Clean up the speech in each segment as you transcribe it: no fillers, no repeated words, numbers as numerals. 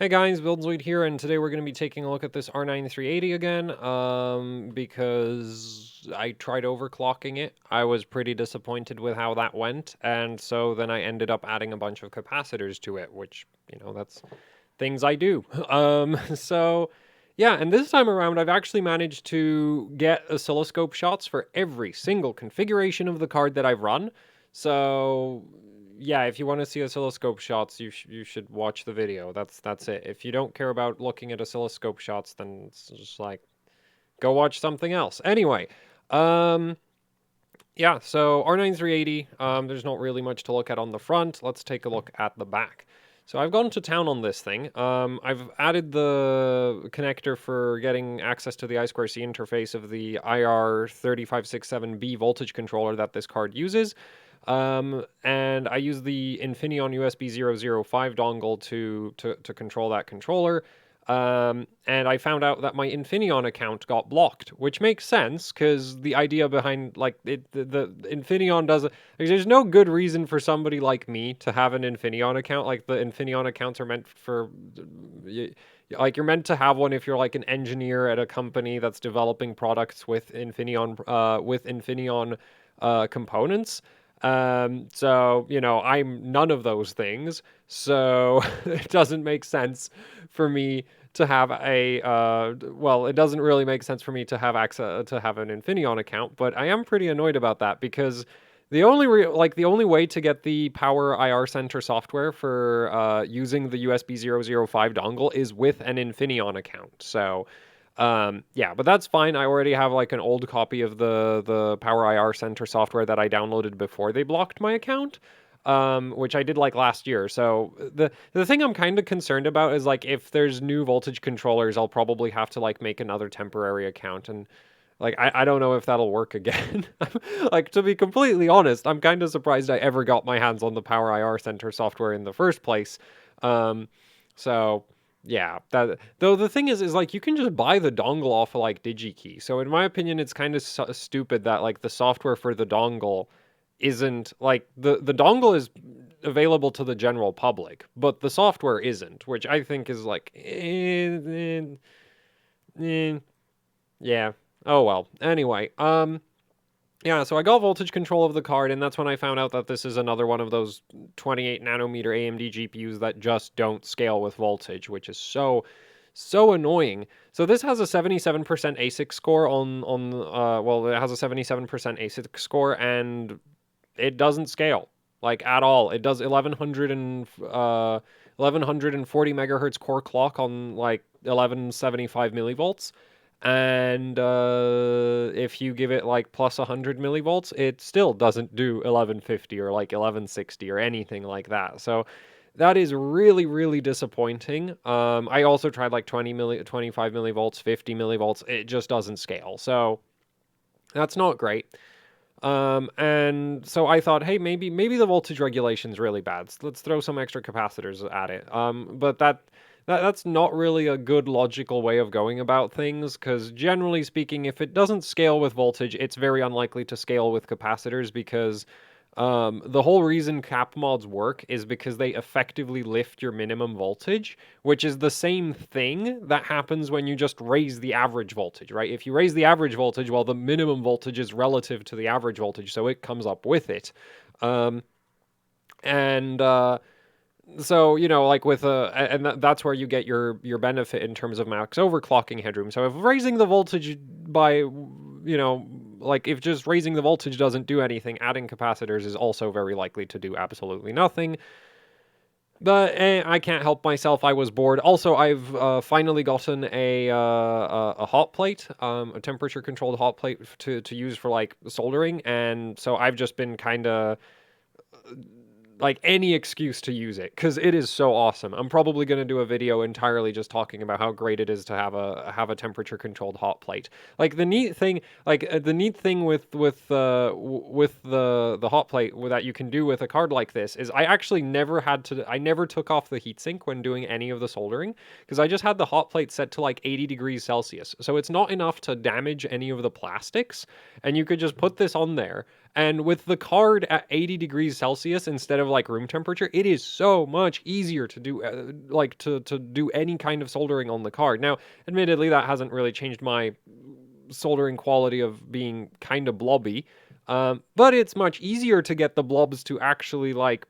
Hey guys, Buildzoid here, and today we're going to be taking a look at this R9 380 again, because I tried overclocking it. I was pretty disappointed with how that went, and so then I ended up adding a bunch of capacitors to it, which, that's things I do. Yeah, and this time around I've actually managed to get oscilloscope shots for every single configuration of the card that I've run. So yeah, if you want to see oscilloscope shots, you should watch the video. That's it. If you don't care about looking at oscilloscope shots, then it's just like go watch something else. Anyway, yeah, so R9 380, there's not really much to look at on the front. Let's take a look at the back. So I've gone to town on this thing. I've added the connector for getting access to the I2C interface of the IR3567B voltage controller that this card uses. And I use the Infineon USB 005 dongle to control that controller. And I found out that my Infineon account got blocked, which makes sense because the idea behind the Infineon does there's no good reason for somebody like me to have an Infineon account. Like the Infineon accounts are meant for you're meant to have one if you're like an engineer at a company that's developing products with Infineon components. So, I'm none of those things, so it doesn't make sense for me to have it doesn't really make sense for me to have access to have an Infineon account, but I am pretty annoyed about that because the only way to get the Power IR Center software for using the USB 005 dongle is with an Infineon account. So, yeah, but that's fine. I already have like an old copy of the Power IR Center software that I downloaded before they blocked my account, which I did like last year. So the thing I'm kind of concerned about is like if there's new voltage controllers, I'll probably have to like make another temporary account, and like I don't know if that'll work again. Like, to be completely honest, I'm kind of surprised I ever got my hands on the Power IR Center software in the first place. So yeah, that though the thing is like you can just buy the dongle off of like DigiKey. So in my opinion, it's kind of stupid that like the software for the dongle isn't like the dongle is available to the general public, but the software isn't, which I think is like yeah. Oh well. Anyway, yeah, so I got voltage control of the card, and that's when I found out that this is another one of those 28 nanometer AMD GPUs that just don't scale with voltage, which is so annoying. So this has a 77% ASIC score it has a 77% ASIC score, and it doesn't scale, like, at all. It does 1140 megahertz core clock on, like, 1175 millivolts. And if you give it like plus 100 millivolts, it still doesn't do 1150 or like 1160 or anything like that. So that is really, really disappointing. I also tried like 25 millivolts, 50 millivolts. It just doesn't scale. So that's not great. And so I thought, hey, maybe the voltage regulation is really bad. So let's throw some extra capacitors at it. But that's not really a good logical way of going about things, because generally speaking, if it doesn't scale with voltage, it's very unlikely to scale with capacitors, because the whole reason cap mods work is because they effectively lift your minimum voltage, which is the same thing that happens when you just raise the average voltage, right? If you raise the average voltage, well, the minimum voltage is relative to the average voltage, so it comes up with it. So, like with that's where you get your benefit in terms of max overclocking headroom. So if raising the voltage by, like if just raising the voltage doesn't do anything, adding capacitors is also very likely to do absolutely nothing. But I can't help myself. I was bored. Also, I've finally gotten a hot plate, a temperature controlled hot plate to use for like soldering, and so I've just been kind of like any excuse to use it because it is so awesome. I'm probably going to do a video entirely just talking about how great it is to have a temperature controlled hot plate. Like the neat thing with the hot plate that you can do with a card like this is I never took off the heatsink when doing any of the soldering, because I just had the hot plate set to like 80 degrees Celsius. So it's not enough to damage any of the plastics, and you could just put this on there And with the card at 80 degrees Celsius instead of like room temperature, it is so much easier to do to do any kind of soldering on the card. Now, admittedly, that hasn't really changed my soldering quality of being kind of blobby, but it's much easier to get the blobs to actually like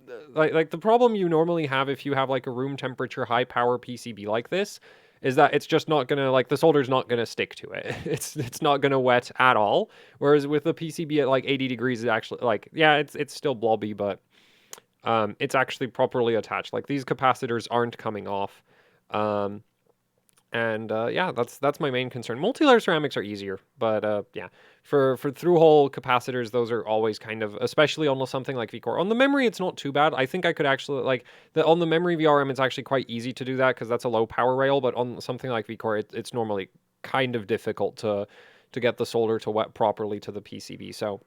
the problem you normally have if you have like a room temperature high power PCB like this is that it's just not gonna like the solder's not gonna stick to it. It's not gonna wet at all. Whereas with the PCB at like 80 degrees, it actually like yeah, it's still blobby, but it's actually properly attached. Like these capacitors aren't coming off. Um, and yeah, that's my main concern. Multi-layer ceramics are easier, but yeah, for through-hole capacitors, those are always kind of, especially on something like Vcore. On the memory, it's not too bad. I think I could actually like on the memory VRM, it's actually quite easy to do that because that's a low power rail. But on something like Vcore, it's normally kind of difficult to get the solder to wet properly to the PCB. So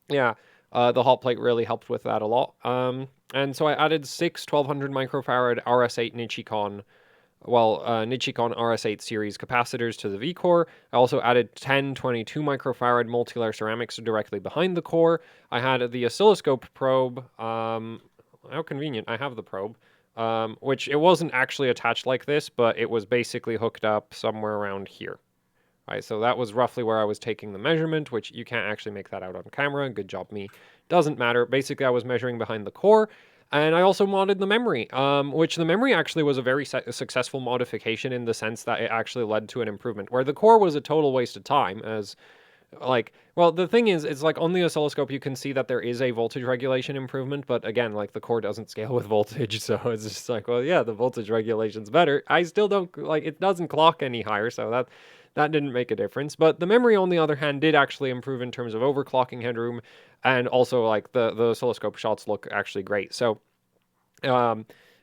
yeah, the hot plate really helped with that a lot. And so I added 6 1200 microfarad RS8 Nichicon RS8 series capacitors to the V-core. I also added 10 22 microfarad multi-layer ceramics directly behind the core. I had the oscilloscope probe. How convenient, I have the probe. Which it wasn't actually attached like this, but it was basically hooked up somewhere around here. All right, so that was roughly where I was taking the measurement, which you can't actually make that out on camera. Good job, me. Doesn't matter. Basically, I was measuring behind the core. And I also modded the memory, which the memory actually was a very successful modification in the sense that it actually led to an improvement, where the core was a total waste of time as like, well, the thing is, it's like on the oscilloscope, you can see that there is a voltage regulation improvement, but again, like the core doesn't scale with voltage, so it's just like, well, yeah, the voltage regulation's better. I still don't, like, it doesn't clock any higher, so that didn't make a difference. But the memory, on the other hand, did actually improve in terms of overclocking headroom, and also, like, the oscilloscope shots look actually great. So,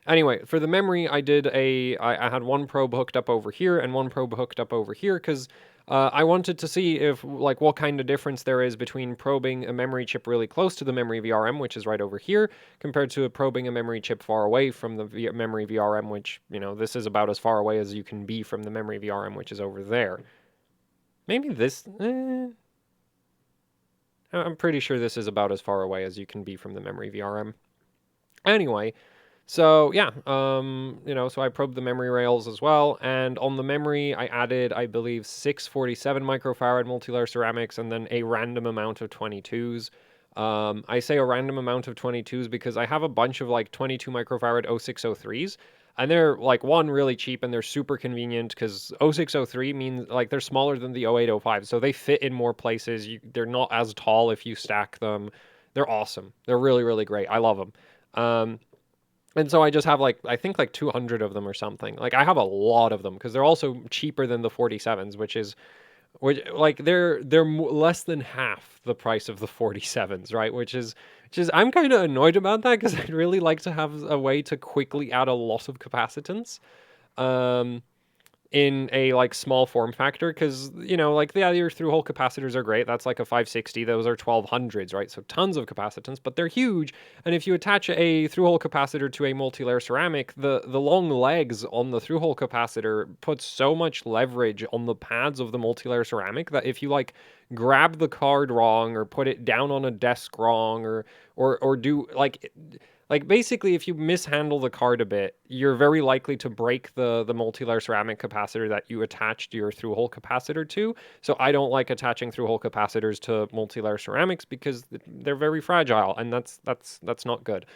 anyway, for the memory, I had one probe hooked up over here and one probe hooked up over here because I wanted to see if, like, what kind of difference there is between probing a memory chip really close to the memory VRM, which is right over here, compared to probing a memory chip far away from the memory VRM, which, you know, this is about as far away as you can be from the memory VRM, which is over there. Maybe this... I'm pretty sure this is about as far away as you can be from the memory VRM. Anyway, so yeah, you know, so I probed the memory rails as well, and on the memory I added, I believe, 647 microfarad multi-layer ceramics and then a random amount of 22s. I say a random amount of 22s because I have a bunch of like 22 microfarad 0603s, and they're like one really cheap and they're super convenient because 0603 means like they're smaller than the 0805, so they fit in more places. They're not as tall if you stack them. They're awesome. They're really, really great. I love them. And so I just have like, I think like 200 of them or something. Like I have a lot of them because they're also cheaper than the 47s, which like they're less than half the price of the 47s, right? Which is I'm kind of annoyed about that because I'd really like to have a way to quickly add a lot of capacitance. In a like small form factor because, you know, like yeah, your through hole capacitors are great. That's like a 560. Those are 1200s, right? So tons of capacitance, but they're huge. And if you attach a through hole capacitor to a multi-layer ceramic, the long legs on the through hole capacitor puts so much leverage on the pads of the multi-layer ceramic that if you like grab the card wrong or put it down on a desk wrong or do like basically, if you mishandle the card a bit, you're very likely to break the multi-layer ceramic capacitor that you attached your through-hole capacitor to. So I don't like attaching through-hole capacitors to multi-layer ceramics because they're very fragile, and that's not good.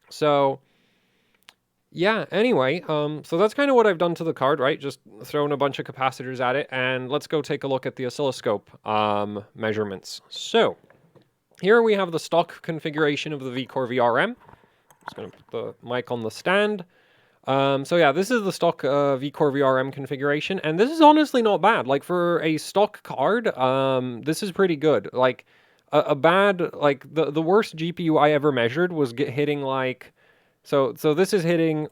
So yeah, anyway, so that's kind of what I've done to the card, right? Just thrown a bunch of capacitors at it, and let's go take a look at the oscilloscope measurements. So here we have the stock configuration of the Vcore VRM. Just going to put the mic on the stand. So yeah, this is the stock Vcore VRM configuration, and this is honestly not bad. Like for a stock card, this is pretty good. Like a bad, like the worst GPU I ever measured was hitting like, so this is hitting,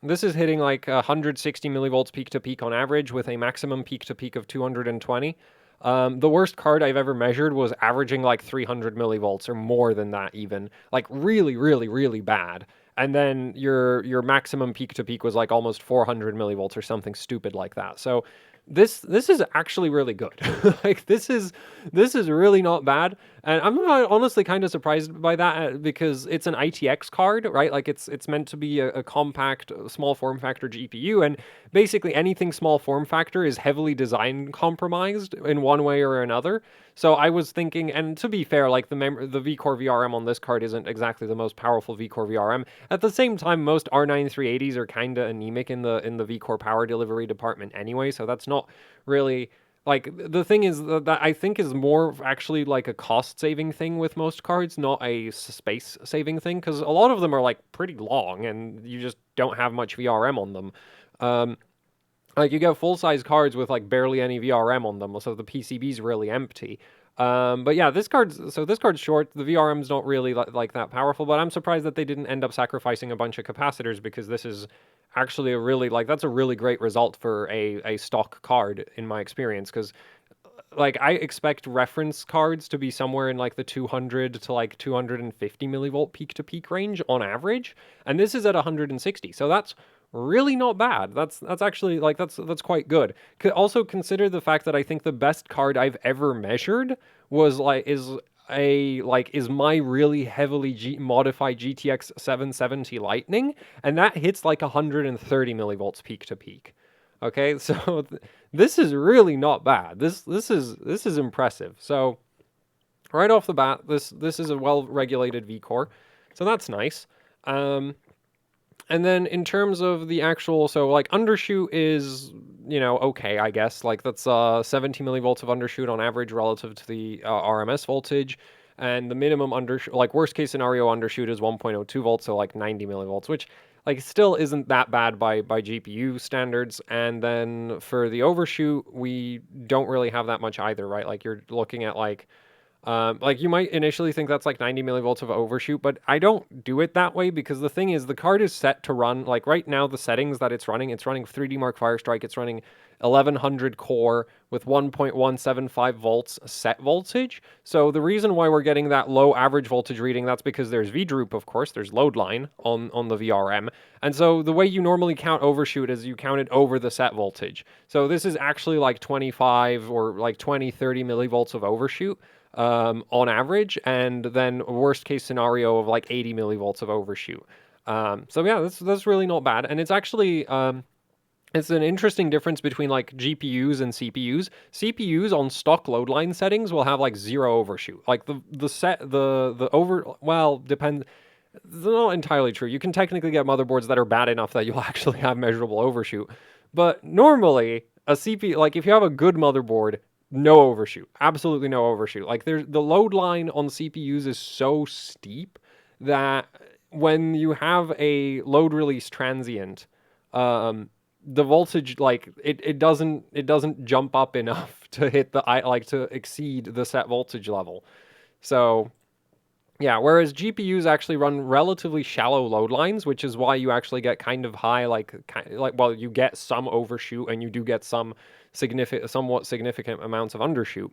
this is hitting like 160 millivolts peak to peak on average with a maximum peak to peak of 220. The worst card I've ever measured was averaging like 300 millivolts or more than that even. Like really, really, really bad. And then your maximum peak to peak was like almost 400 millivolts or something stupid like that. So this is actually really good. Like this is really not bad, and I'm honestly kind of surprised by that because it's an ITX card, right? Like it's meant to be a compact, small form factor GPU, and basically anything small form factor is heavily design compromised in one way or another. So I was thinking, and to be fair, like the Vcore VRM on this card isn't exactly the most powerful Vcore VRM. At the same time, most R9 380s are kind of anemic in the Vcore power delivery department anyway, so that's not really like the thing is that I think is more actually like a cost saving thing with most cards, not a space saving thing, because a lot of them are like pretty long and you just don't have much VRM on them. Um, like you get full size cards with like barely any VRM on them, so the PCB's really empty. But yeah, this card's short. The VRM's not really like that powerful, but I'm surprised that they didn't end up sacrificing a bunch of capacitors because this is actually a really like that's a really great result for a stock card in my experience because like I expect reference cards to be somewhere in like the 200 to like 250 millivolt peak to peak range on average, and this is at 160. So that's really not bad. That's actually like that's quite good. Could also consider the fact that I think the best card I've ever measured was like is my really heavily modified GTX 770 Lightning, and that hits like 130 millivolts peak to peak. Okay, so this is really not bad. This is impressive. So right off the bat, this is a well regulated V-core, so that's nice. Um, and then in terms of the actual, so like undershoot is, you know, okay, I guess. Like that's 70 millivolts of undershoot on average relative to the RMS voltage. And the minimum undershoot, like worst case scenario undershoot is 1.02 volts, so like 90 millivolts, which like still isn't that bad by GPU standards. And then for the overshoot, we don't really have that much either, right? Like you're looking at like you might initially think that's like 90 millivolts of overshoot, but I don't do it that way because the thing is the card is set to run like right now the settings that it's running 3D Mark Firestrike, it's running 1100 core with 1.175 volts set voltage. So the reason why we're getting that low average voltage reading, that's because there's VDroop, of course, there's load line on the VRM. And so the way you normally count overshoot is you count it over the set voltage. So this is actually like 25 or like 20, 30 millivolts of overshoot on average, and then worst case scenario of like 80 millivolts of overshoot. So yeah, that's really not bad, and it's actually it's an interesting difference between like GPUs and CPUs. CPUs on stock load line settings will have like zero overshoot. Like the over well depend. It's not entirely true. You can technically get motherboards that are bad enough that you'll actually have measurable overshoot, but normally a CPU, like if you have a good motherboard, no overshoot, absolutely no overshoot. Like there's the load line on CPUs is so steep that when you have a load release transient, the voltage like it doesn't jump up enough to hit the like to exceed the set voltage level. So yeah, whereas GPUs actually run relatively shallow load lines, which is why you actually get kind of high, well, you get some overshoot and you do get some somewhat significant amounts of undershoot,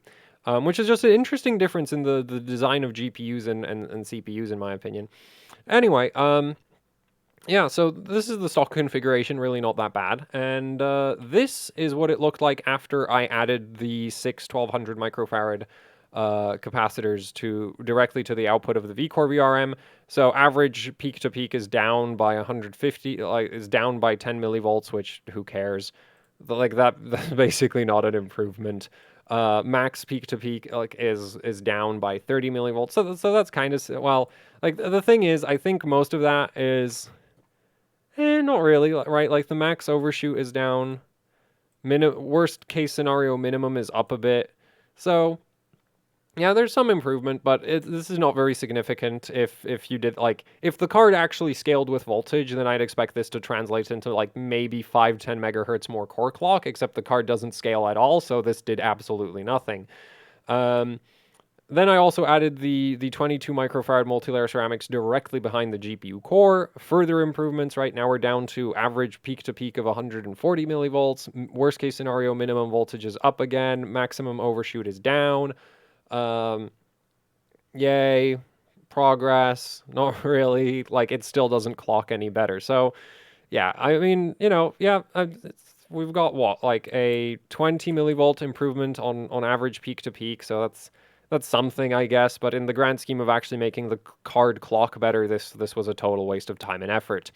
which is just an interesting difference in the design of GPUs and CPUs, in my opinion. Anyway, yeah, so this is the stock configuration, really not that bad. And this is what it looked like after I added the six 1200 microfarad capacitors directly to the output of the Vcore VRM. So average peak to peak is down by 150, like is down by 10 millivolts, which who cares? Like that's basically not an improvement. Max peak to peak like is down by 30 millivolts. So that's kind of well, like the thing is, I think most of that is not really, right? Like the max overshoot is down. Worst case scenario minimum is up a bit. So yeah, there's some improvement, but this is not very significant. If you did like if the card actually scaled with voltage, then I'd expect this to translate into like maybe 5-10 megahertz more core clock. Except the card doesn't scale at all, so this did absolutely nothing. Then I also added the 22 microfarad multi-layer ceramics directly behind the GPU core. Further improvements. Right now we're down to average peak to peak of 140 millivolts. Worst case scenario minimum voltage is up again. Maximum overshoot is down. Yay, progress. Not really. Like it still doesn't clock any better. So, yeah, I mean, you know, yeah, we've got what, like a 20 millivolt improvement on average peak to peak, so that's something, I guess, but in the grand scheme of actually making the card clock better, this was a total waste of time and effort.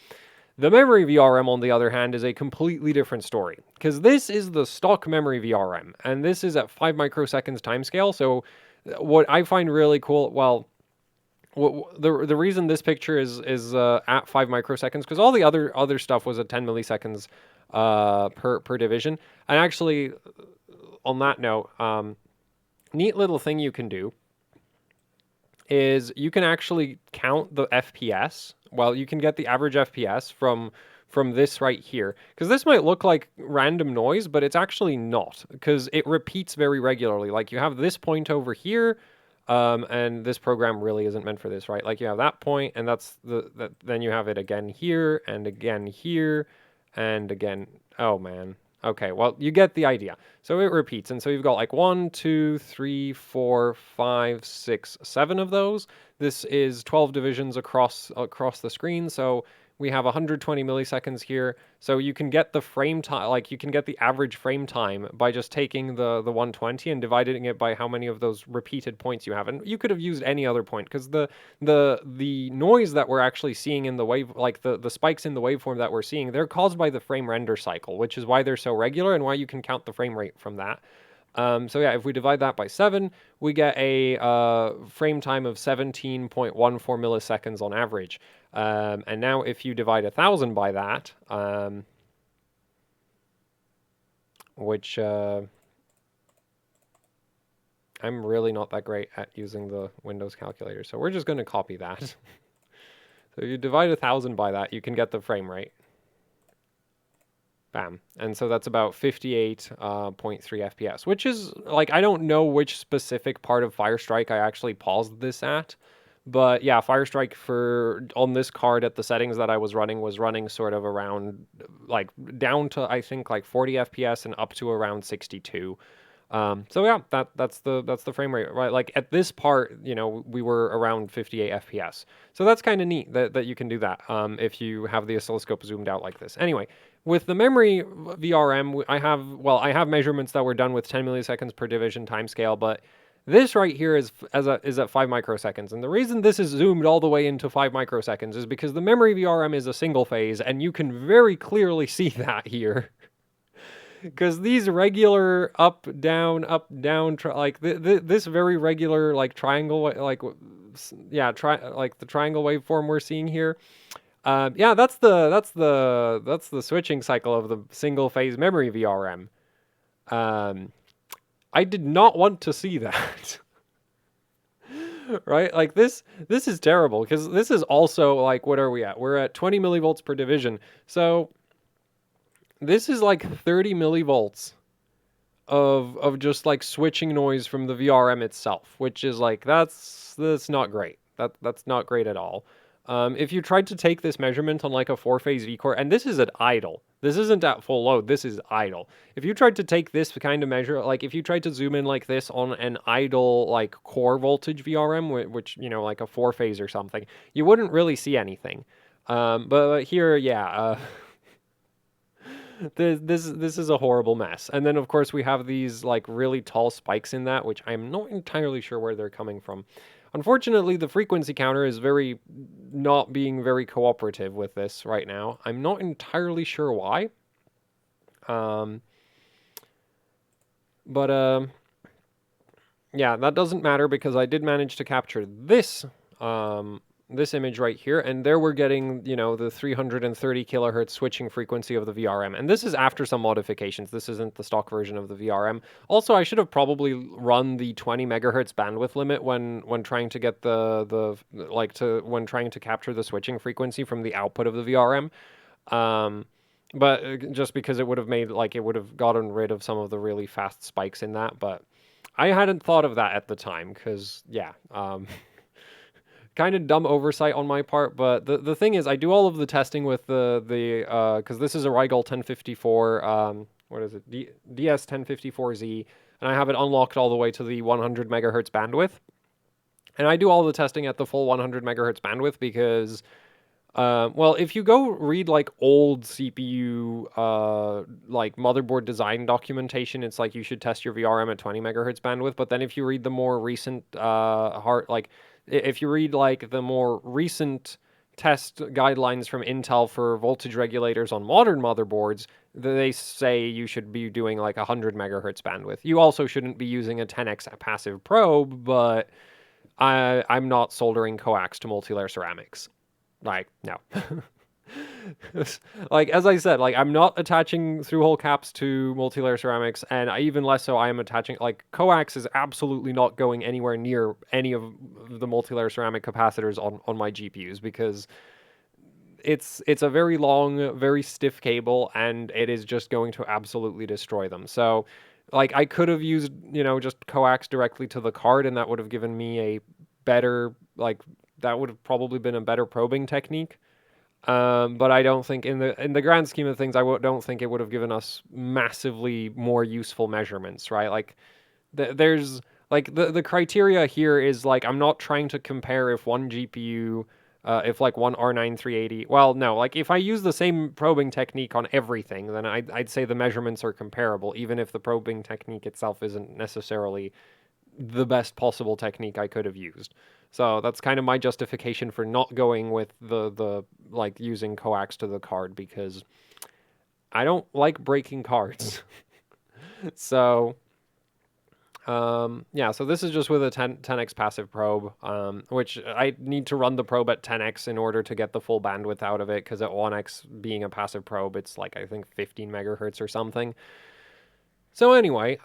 The memory VRM, on the other hand, is a completely different story, because this is the stock memory VRM, and this is at 5 microseconds timescale. So what I find really cool, well, the reason this picture is at 5 microseconds, because all the other stuff was at 10 milliseconds per division. And actually, on that note, neat little thing you can do is you can actually count the FPS. Well, you can get the average FPS from this right here, because this might look like random noise, but it's actually not, because it repeats very regularly. Like, you have this point over here, and this program really isn't meant for this, right? Like, you have that point, and then you have it again here, and again here, and again. Oh man. Okay, well, you get the idea. So it repeats, and so you've got like 1, 2, 3, 4, 5, 6, 7 of those. This is 12 divisions across the screen, so we have 120 milliseconds here. So you can get the frame time, like you can get the average frame time by just taking the 120 and dividing it by how many of those repeated points you have. And you could have used any other point, because the noise that we're actually seeing in the wave, like the spikes in the waveform that we're seeing, they're caused by the frame render cycle, which is why they're so regular and why you can count the frame rate from that. So yeah, if we divide that by 7, we get a frame time of 17.14 milliseconds on average. And now if you divide 1,000 by that, which I'm really not that great at using the Windows calculator, so we're just going to copy that. So you divide 1,000 by that, you can get the frame rate. Bam. And so that's about 58.3 FPS, which is, like, I don't know which specific part of Firestrike I actually paused this at. But yeah, Firestrike on this card at the settings that I was running sort of around, like, down to, I think, like 40 FPS and up to around 62. So yeah, that's the frame rate, right? Like at this part, we were around 58 FPS. So that's kind of neat that you can do that if you have the oscilloscope zoomed out like this. Anyway, with the memory VRM, I have measurements that were done with 10 milliseconds per division timescale, but this right here is at 5 microseconds. And the reason this is zoomed all the way into 5 microseconds is because the memory VRM is a single phase, and you can very clearly see that here. Because these regular up, down, like this very regular, like triangle, like, yeah, like the triangle waveform we're seeing here. Yeah, that's the switching cycle of the single phase memory VRM. I did not want to see that. Right? Like this is terrible, because this is also like, what are we at? We're at 20 millivolts per division. So this is like 30 millivolts of just like switching noise from the VRM itself, which is like, that's not great. That's not great at all. If you tried to take this measurement on like a 4-phase Vcore, and this is at idle, this isn't at full load, this is idle. If you tried to take this kind of measure, like if you tried to zoom in like this on an idle like core voltage VRM, which, like a 4-phase or something, you wouldn't really see anything. But here, yeah, this is a horrible mess. And then of course we have these like really tall spikes in that, which I'm not entirely sure where they're coming from. Unfortunately, the frequency counter is not being very cooperative with this right now. I'm not entirely sure why. Yeah, that doesn't matter, because I did manage to capture this this image right here, and there we're getting, the 330 kilohertz switching frequency of the VRM. And this is after some modifications. This isn't the stock version of the VRM. Also, I should have probably run the 20 megahertz bandwidth limit when trying to get when trying to capture the switching frequency from the output of the VRM. But just because it would have gotten rid of some of the really fast spikes in that, but I hadn't thought of that at the time, because yeah, kind of dumb oversight on my part. But the thing is, I do all of the testing with because this is a Rigol 1054, what is it, DS1054Z, and I have it unlocked all the way to the 100 megahertz bandwidth. And I do all the testing at the full 100 megahertz bandwidth, because Well, if you go read like old CPU, like motherboard design documentation, it's like you should test your VRM at 20 megahertz bandwidth. But then if you read the more recent, if you read like the more recent test guidelines from Intel for voltage regulators on modern motherboards, they say you should be doing like 100 megahertz bandwidth. You also shouldn't be using a 10x passive probe, but I'm not soldering coax to multi-layer ceramics. Like, no. Like, as I said, like, I'm not attaching through-hole caps to multi-layer ceramics, and even less so, I am attaching, like, coax is absolutely not going anywhere near any of the multi-layer ceramic capacitors on my GPUs, because it's a very long, very stiff cable, and it is just going to absolutely destroy them. So, like, I could have used, just coax directly to the card, and that would have given me a better, like, that would have probably been a better probing technique. But I don't think in the grand scheme of things, don't think it would have given us massively more useful measurements, right? Like there's like the criteria here is like I'm not trying to compare if one GPU, if like one R9 380. Well, no, like if I use the same probing technique on everything, then I'd say the measurements are comparable, even if the probing technique itself isn't necessarily the best possible technique I could have used. So that's kind of my justification for not going with the like using coax to the card, because I don't like breaking cards. So yeah, so this is just with a 10x passive probe, which I need to run the probe at 10x in order to get the full bandwidth out of it, because at 1x being a passive probe, it's like I think 15 megahertz or something. So anyway,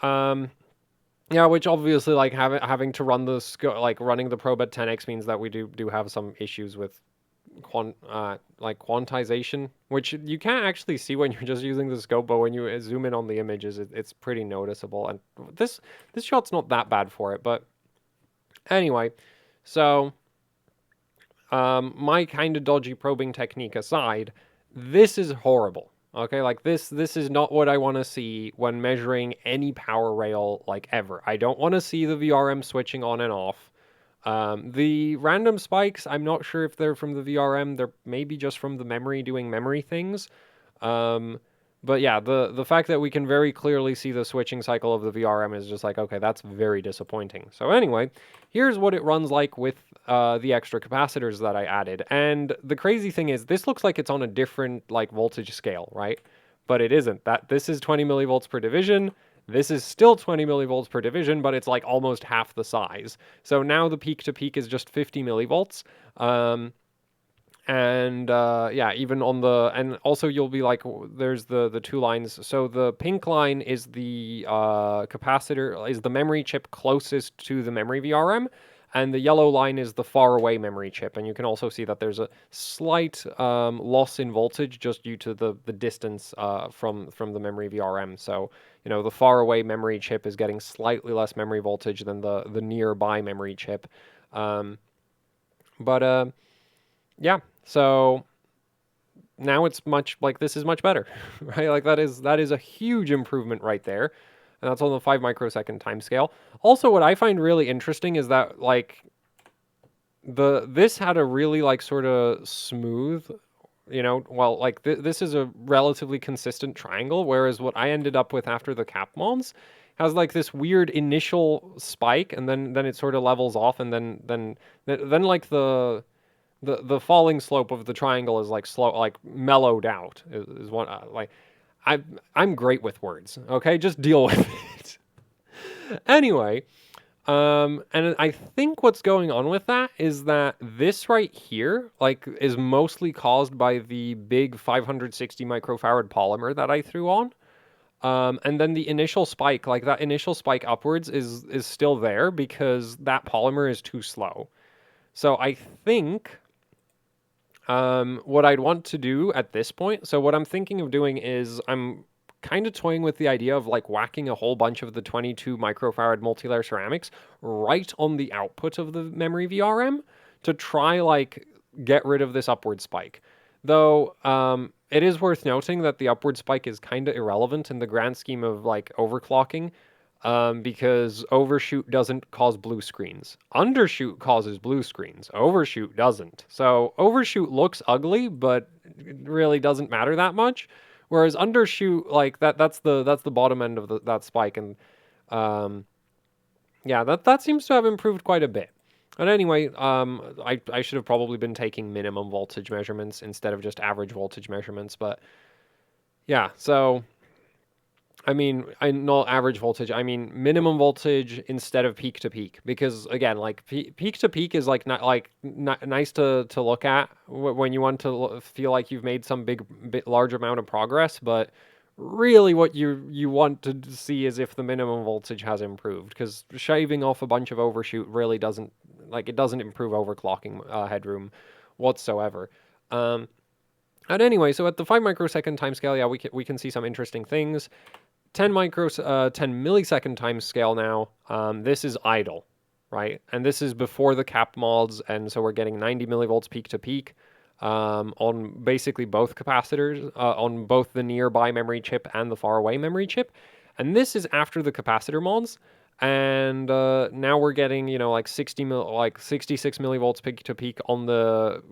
yeah, which obviously like having to run like running the probe at 10x means that we do have some issues with like quantization, which you can't actually see when you're just using the scope, but when you zoom in on the images, it's pretty noticeable. And this shot's not that bad for it, but anyway, so my kind of dodgy probing technique aside, this is horrible. Okay, like this is not what I want to see when measuring any power rail like ever. I don't want to see the VRM switching on and off. The random spikes, I'm not sure if they're from the VRM. They're maybe just from the memory doing memory things. Um, but yeah, the fact that we can very clearly see the switching cycle of the VRM is just like, okay, that's very disappointing. So anyway, here's what it runs like with the extra capacitors that I added. And the crazy thing is, this looks like it's on a different like voltage scale, right? But it isn't. This is 20 millivolts per division. This is still 20 millivolts per division, but it's like almost half the size. So now the peak to peak is just 50 millivolts. And yeah, even on and also you'll be like, there's the two lines. So the pink line is the capacitor, is the memory chip closest to the memory VRM, and the yellow line is the far away memory chip. And you can also see that there's a slight loss in voltage just due to the distance from the memory VRM. So the far away memory chip is getting slightly less memory voltage than the nearby memory chip. But yeah, so now it's this is much better, right? Like that is a huge improvement right there. And that's on the 5 microsecond time scale. Also, what I find really interesting is that like this had a really like sort of smooth, well, like this is a relatively consistent triangle, whereas what I ended up with after the cap mods has like this weird initial spike, and then it sort of levels off, and then like the falling slope of the triangle is like slow, like mellowed out is one like I'm great with words. Okay, just deal with it. Anyway, and I think what's going on with that is that this right here like is mostly caused by the big 560 microfarad polymer that I threw on. And then the initial spike, like that initial spike upwards is still there because that polymer is too slow. So I think what I'd want to do at this point, so what I'm thinking of doing is I'm kind of toying with the idea of like whacking a whole bunch of the 22 microfarad multi-layer ceramics right on the output of the memory VRM to try like get rid of this upward spike. Though it is worth noting that the upward spike is kind of irrelevant in the grand scheme of like overclocking. because overshoot doesn't cause blue screens. Undershoot causes blue screens. Overshoot doesn't. So overshoot looks ugly, but it really doesn't matter that much. Whereas undershoot, like that's the bottom end of that spike, and um, yeah, that seems to have improved quite a bit. But anyway, I should have probably been taking minimum voltage measurements instead of just average voltage measurements. But yeah, so I mean, I not average voltage. I mean minimum voltage instead of peak to peak, because again, like peak to peak is like not nice to look at when you want to feel like you've made some large amount of progress, but really what you want to see is if the minimum voltage has improved, because shaving off a bunch of overshoot really doesn't, like, it doesn't improve overclocking headroom whatsoever. And anyway, so at the 5 microsecond timescale, yeah, we can see some interesting things. 10 millisecond time scale now. This is idle, right? And this is before the cap mods, and so we're getting 90 millivolts peak to peak on basically both capacitors, on both the nearby memory chip and the far away memory chip. And this is after the capacitor mods. And now we're getting, like 66 millivolts peak to peak on the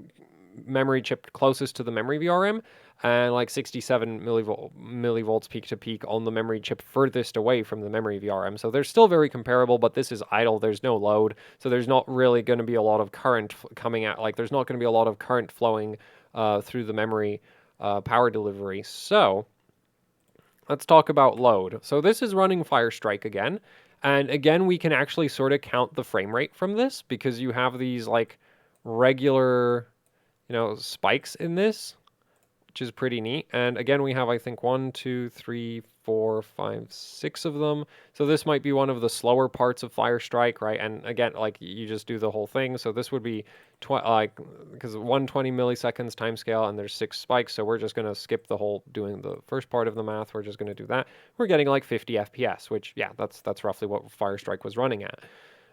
memory chip closest to the memory VRM, and like 67 millivolts peak to peak on the memory chip furthest away from the memory VRM. So they're still very comparable, but this is idle. There's no load, so there's not really going to be a lot of current coming out. Like, there's not going to be a lot of current flowing through the memory power delivery. So let's talk about load. So this is running Firestrike again. And again, we can actually sort of count the frame rate from this, because you have these like regular, spikes in this, which is pretty neat. And again, we have, I think, 1, 2, 3, 4, 5, 6 of them. So this might be one of the slower parts of Firestrike, right? And again, like, you just do the whole thing. So this would be because 120 milliseconds timescale, and there's 6 spikes. So we're just going to skip the whole doing the first part of the math. We're just going to do that. We're getting like 50 FPS, which, yeah, that's roughly what Firestrike was running at.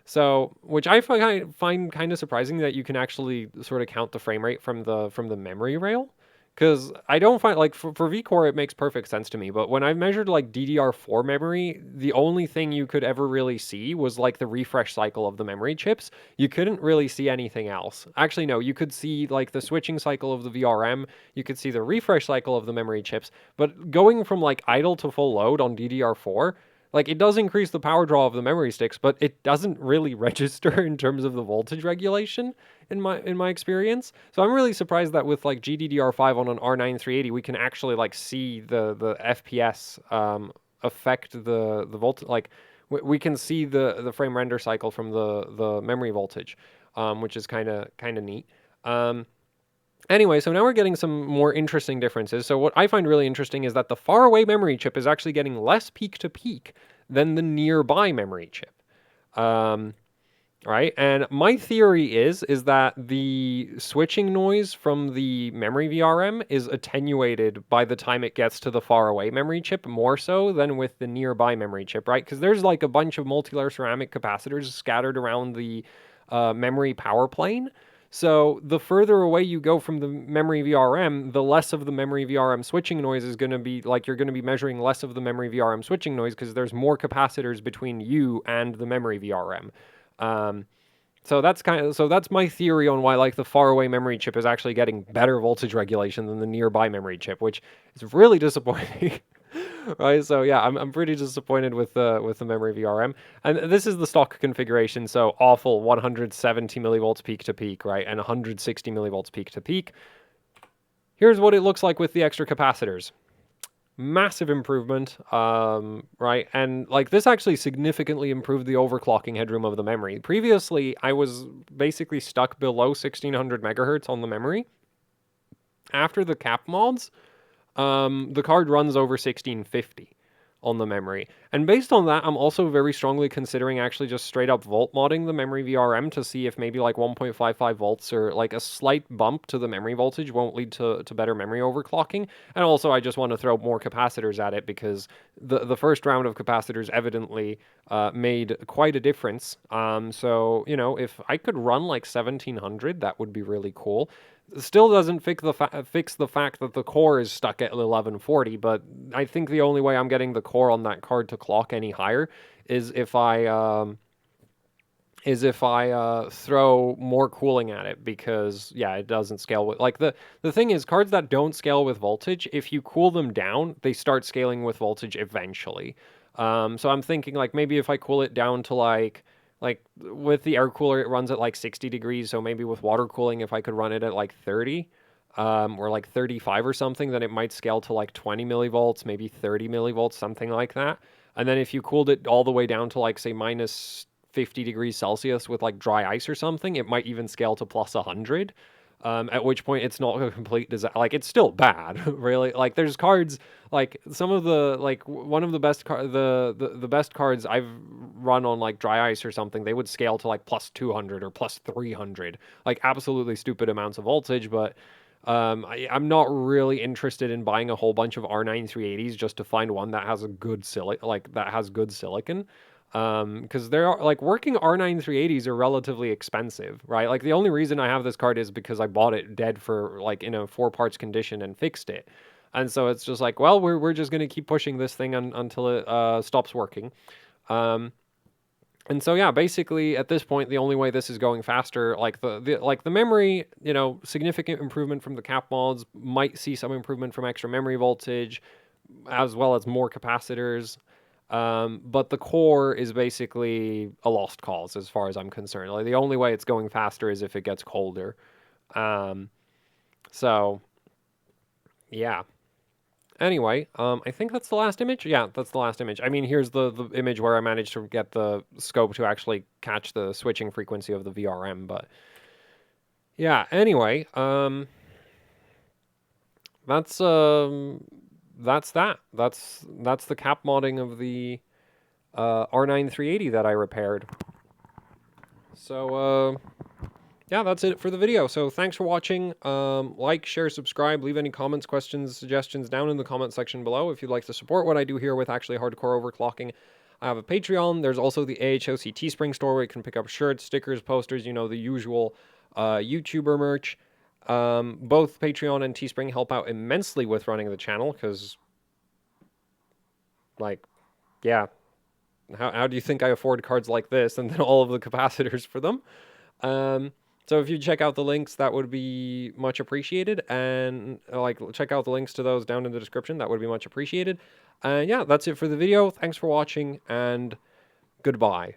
So, which I find kind of surprising, that you can actually sort of count the frame rate from the memory rail, because I don't find, like, for Vcore it makes perfect sense to me, but when I measured like DDR4 memory, the only thing you could ever really see was like the refresh cycle of the memory chips. You couldn't really see anything else. Actually, no, you could see like the switching cycle of the VRM, you could see the refresh cycle of the memory chips, but going from like idle to full load on DDR4, like, it does increase the power draw of the memory sticks, but it doesn't really register in terms of the voltage regulation in my experience. So I'm really surprised that with like GDDR5 on an R9 380, we can actually like see the FPS affect the voltage. Like, we can see the frame render cycle from the memory voltage, which is kind of neat. Anyway, so now we're getting some more interesting differences. So what I find really interesting is that the faraway memory chip is actually getting less peak to peak than the nearby memory chip. Right? And my theory is that the switching noise from the memory VRM is attenuated by the time it gets to the faraway memory chip, more so than with the nearby memory chip, right? Because there's like a bunch of multi-layer ceramic capacitors scattered around the memory power plane. So the further away you go from the memory VRM, the less of the memory VRM switching noise is going to be, like, you're going to be measuring less of the memory VRM switching noise because there's more capacitors between you and the memory VRM. So that's my theory on why, like, the faraway memory chip is actually getting better voltage regulation than the nearby memory chip, which is really disappointing. Right, so yeah, I'm pretty disappointed with the memory VRM, and this is the stock configuration. So awful 170 millivolts peak to peak, right, and 160 millivolts peak to peak. Here's what it looks like with the extra capacitors. Massive improvement, right, and like, this actually significantly improved the overclocking headroom of the memory. Previously, I was basically stuck below 1600 megahertz on the memory. After the cap mods, the card runs over 1650 on the memory. And based on that, I'm also very strongly considering actually just straight up volt modding the memory VRM to see if maybe like 1.55 volts or like a slight bump to the memory voltage won't lead to better memory overclocking. And also, I just want to throw more capacitors at it, because the first round of capacitors evidently made quite a difference. So, if I could run like 1700, that would be really cool. Still doesn't fix the fact that the core is stuck at 1140, but I think the only way I'm getting the core on that card to clock any higher is if I throw more cooling at it, because yeah, it doesn't scale with, like, the thing is, cards that don't scale with voltage, if you cool them down, they start scaling with voltage eventually. So I'm thinking, like, maybe if I cool it down to like with the air cooler, it runs at like 60 degrees. So maybe with water cooling, if I could run it at like 30, or like 35 or something, then it might scale to like 20 millivolts, maybe 30 millivolts, something like that. And then if you cooled it all the way down to, like, say, minus 50 degrees Celsius with like dry ice or something, it might even scale to plus 100. At which point it's not a complete disaster. Like, it's still bad, really. Like, there's cards, like some of the, like, one of the best the best cards I've run on like dry ice or something, they would scale to like plus 200 or plus 300, like absolutely stupid amounts of voltage. But I'm not really interested in buying a whole bunch of R9 380s just to find one that has a good that has good silicon. Because there are, like, working R9 380s are relatively expensive, right? Like, the only reason I have this card is because I bought it dead for, like, in a 4 parts condition and fixed it. And so it's just like, well, we're just going to keep pushing this thing until it stops working. Um, and so yeah, basically at this point, the only way this is going faster, like the memory, significant improvement from the cap mods, might see some improvement from extra memory voltage, as well as more capacitors. But the core is basically a lost cause as far as I'm concerned. Like, the only way it's going faster is if it gets colder. Um, so yeah. Anyway, I think that's the last image. Yeah, that's the last image. I mean, here's the image where I managed to get the scope to actually catch the switching frequency of the VRM. But yeah, anyway, that's that's that. That's the cap modding of the R9 380 that I repaired. So yeah, that's it for the video. So thanks for watching. Like, share, subscribe, leave any comments, questions, suggestions down in the comment section below. If you'd like to support what I do here with actually hardcore overclocking, I have a Patreon. There's also the AHOC Teespring store where you can pick up shirts, stickers, posters, the usual YouTuber merch. Both Patreon and Teespring help out immensely with running the channel because, like, yeah, how do you think I afford cards like this and then all of the capacitors for them? So if you check out the links, that would be much appreciated. And like, check out the links to those down in the description. That would be much appreciated. And yeah, that's it for the video. Thanks for watching, and goodbye.